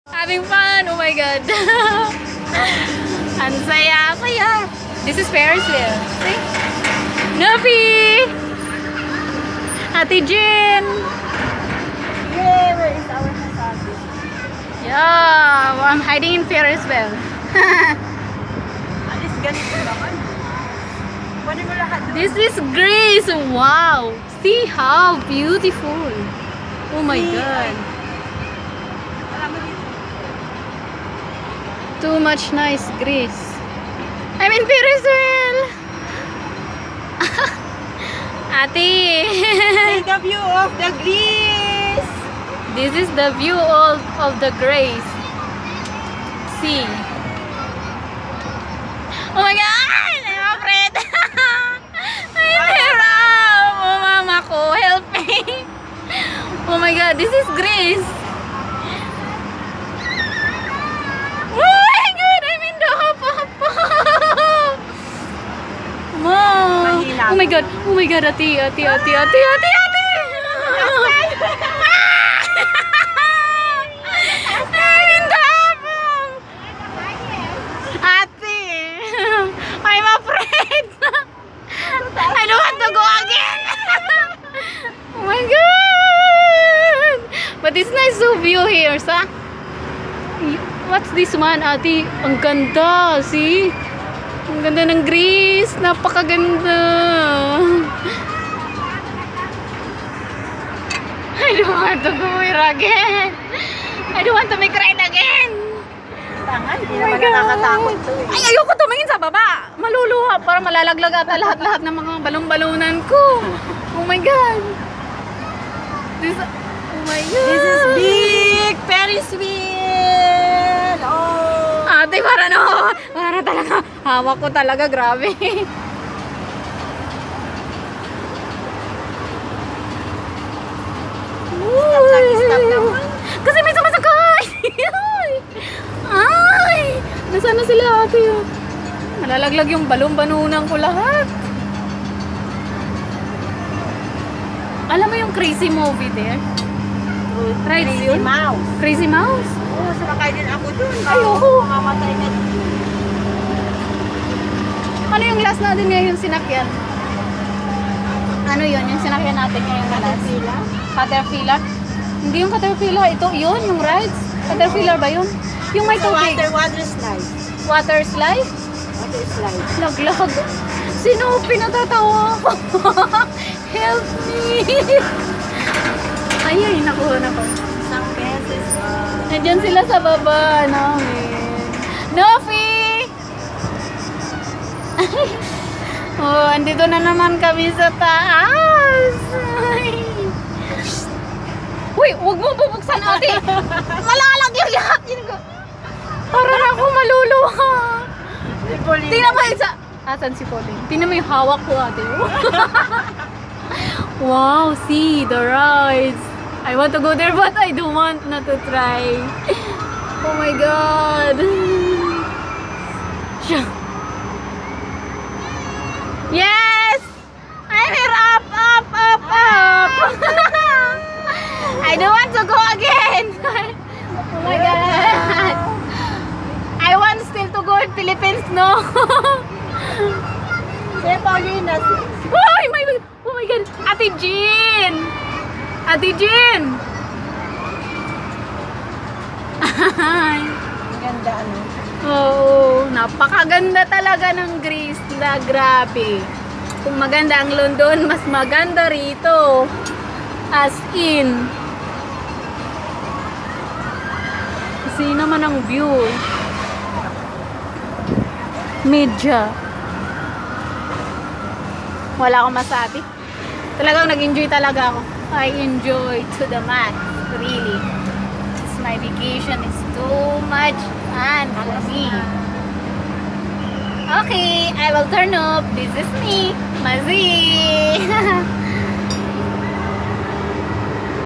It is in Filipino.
Having fun! Oh my god! Ang saya! This is Ferris wheel. See? Nuffy! Ate Jin! Yay! Where is our massage? Yeah! I'm hiding in Ferris wheel. Alis ganito naman. Kunin mo lahat. This is Greece! Wow! See how beautiful! Oh my god! Marami dito. Too much nice Greece. I'm in Ferris wheel! Ate! See the view of the Greece! This is the view of the Grace. See. Oh my God! I'm afraid! I'm hirap! Oh mama ko, help me! Oh my God, this is Greece! Oh my God, I'm in the hop-hop! Mom! Mahina. Oh my God, ate! I'm afraid. I don't want to go again. Oh my god. But it's nice to view here, sa? What's this one, ate? Ang ganda, see? Ang ganda ng Greece. Napakaganda. I don't want to go here again. I don't want to make ride again. Tanga, hindi Oh my naman God. nakakatakot to eh. Ay, ayoko tumingin sa baba. Maluluha para malalaglag ata lahat ng mga balon-balonan ko. Oh my God. Oh my God. This is big Ferris wheel! Oh! Ate, para talaga. Hawak ko talaga, grabe. Stop naman. Kasi may sumasakay. Ay! Nasaan na sila, ate? Malalaglag yung balon-balonan ko lahat. Alam mo yung crazy movie there? Right, Crazy yun? Mouse. Crazy Mouse? Oo, sumakay din ako dun. Ayoko. Mamamatay na. Ano yung last natin ngayon sinakyan? Ano yun? Yung sinakyan natin ngayon na last? Caterpillar? Hindi yung Caterpillar. Ito, yun, yung rides. Caterpillar ba yun? Yung may tubig. Water slide. Water slide? Water slide. Laglag. Sino pinatatawa ko? Help me! Ay, nakuha na ko. Isang beses. Nandyan sila sa baba namin. Nofi! Oh, andito na naman kami sa taas. Ay. Uy, huwag mo bubuksan, ate. Malalaglag lahat. Para na ako maluluha. Tingnan mo isa. Asan si Pauline? Tingnan mo yung hawak ko, ate. Wow, see the rides. I want to go there but I don't want na to try. Oh my God. Yes! I'm here up. I don't want to go again. Oh my God. I want still to go in Philippines, no? Say, Paulina. Oh my God. Ate Jean. Ay. Ang ganda ano. Oo, napakaganda talaga ng Greece na grabe. Kung maganda ang London, mas maganda rito. As in. Kasi naman ang view. Medya. Wala akong masabi. Talagang nag-enjoy talaga ako. I enjoy to the max. Really. My vacation is too much fun for me. Okay, I will turn up. This is me, Mazi.